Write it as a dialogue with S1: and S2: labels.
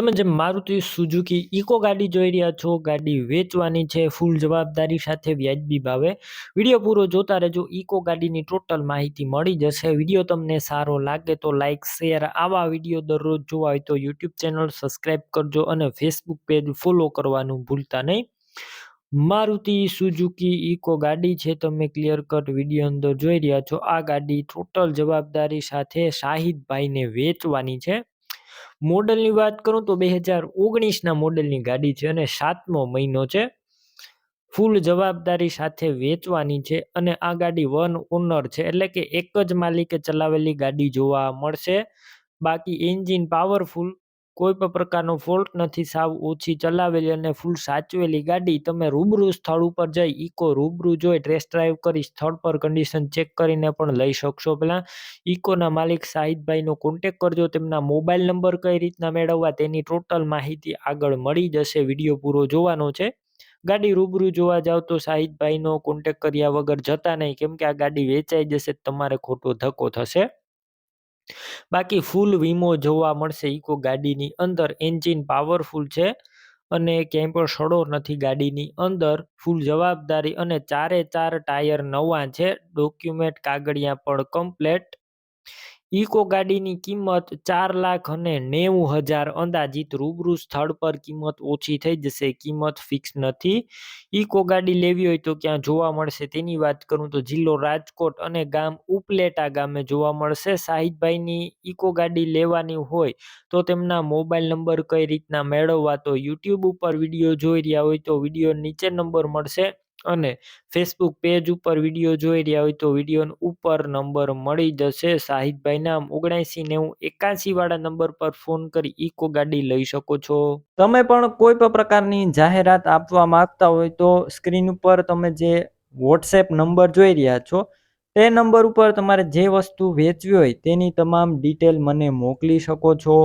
S1: તમે જે Maruti Suzuki eco ગાડી જોઈ રહ્યા છો, ગાડી વેચવાની છે ફૂલ જવાબદારી સાથે વ્યાજબી ભાવે. વિડીયો પૂરો જોતા રહેજો. ઇકો ગાડીની ટોટલ માહિતી મળી જશે. વિડીયો તમને સારો લાગે તો લાઇક શેર, આવા વિડીયો દરરોજ જોવા હોય તો યુટ્યુબ ચેનલ સબસ્ક્રાઈબ કરજો અને ફેસબુક પેજ ફોલો કરવાનું ભૂલતા નહીં. મારુતિ સુઝુકી ઇકો ગાડી છે, તમે ક્લિયર કટ વિડીયો અંદર જોઈ રહ્યા છો. આ ગાડી ટોટલ જવાબદારી સાથે શાહિદભાઈને વેચવાની છે. મોડલની વાત કરું તો 2019ના મોડલની ગાડી છે અને 7મો મહિનો છે. ફૂલ જવાબદારી સાથે વેચવાની છે અને આ ગાડી વન ઓનર છે, એટલે કે એક જ માલિકે ચલાવેલી ગાડી જોવા મળશે. બાકી એન્જિન પાવરફુલ, કોઈ પણ પ્રકારનો ફોલ્ટ નથી, સાવ ઓછી ચલાવેલી અને ફૂલ સાચવેલી ગાડી. તમે રૂબરૂ સ્થળ ઉપર જઈ ઇકો રૂબરૂ જોઈ ટેસ્ટ ડ્રાઈવ કરી સ્થળ પર કન્ડિશન ચેક કરીને પણ લઈ શકશો. પહેલા ઇકોના માલિક શાહિદભાઈનો કોન્ટેક કરજો. તેમના મોબાઈલ નંબર કઈ રીતના મેળવવા તેની ટોટલ માહિતી આગળ મળી જશે. વિડીયો પૂરો જોવાનો છે. ગાડી રૂબરૂ જોવા જાવ તો શાહિદભાઈનો કોન્ટેક કર્યા વગર જતા નહીં, કેમ કે આ ગાડી વેચાઈ જશે, તમારે ખોટો ધક્કો થશે. બાકી ફૂલ વીમો જોવા મળશે ઇકો ગાડીની અંદર. એન્જિન પાવરફુલ છે અને ક્યાંય પણ સડો નથી ગાડીની અંદર. ફૂલ જવાબદારી અને 4 ટાયર નવા છે. ડોક્યુમેન્ટ કાગળિયા પણ કમ્પ્લેટ. ઇકો ગાડીની કિંમત 4,90,000 અંદાજિત. રૂબરૂ સ્થળ પર કિંમત ઓછી થઈ જશે, કિંમત ફિક્સ નથી. ઇકો ગાડી લેવી હોય તો ક્યાં જોવા મળશે તેની વાત કરું તો જિલ્લો રાજકોટ અને ગામ ઉપલેટા ગામે જોવા મળશે. શાહિદભાઈની ઇકો ગાડી લેવાની હોય તો તેમના મોબાઈલ નંબર કઈ રીતના મેળવવા, તો યુટ્યુબ ઉપર વિડીયો જોઈ રહ્યા હોય તો વિડીયો નીચે નંબર મળશે અને ફેસબુક પેજ ઉપર વિડીયો જોઈ રહ્યા હોય તો વિડીયો ઉપર નંબર મળી જશે. શાહિદભાઈના 799081 વાળા નંબર પર ફોન કરી ઇકો ગાડી લઈ શકો છો. તમે પણ કોઈ પણ પ્રકારની જાહેરાત આપવા માંગતા હોય તો સ્ક્રીન ઉપર તમે જે વોટ્સએપ નંબર જોઈ રહ્યા છો તે નંબર ઉપર તમારે જે વસ્તુ વેચવી હોય તેની તમામ ડિટેલ મને મોકલી શકો છો.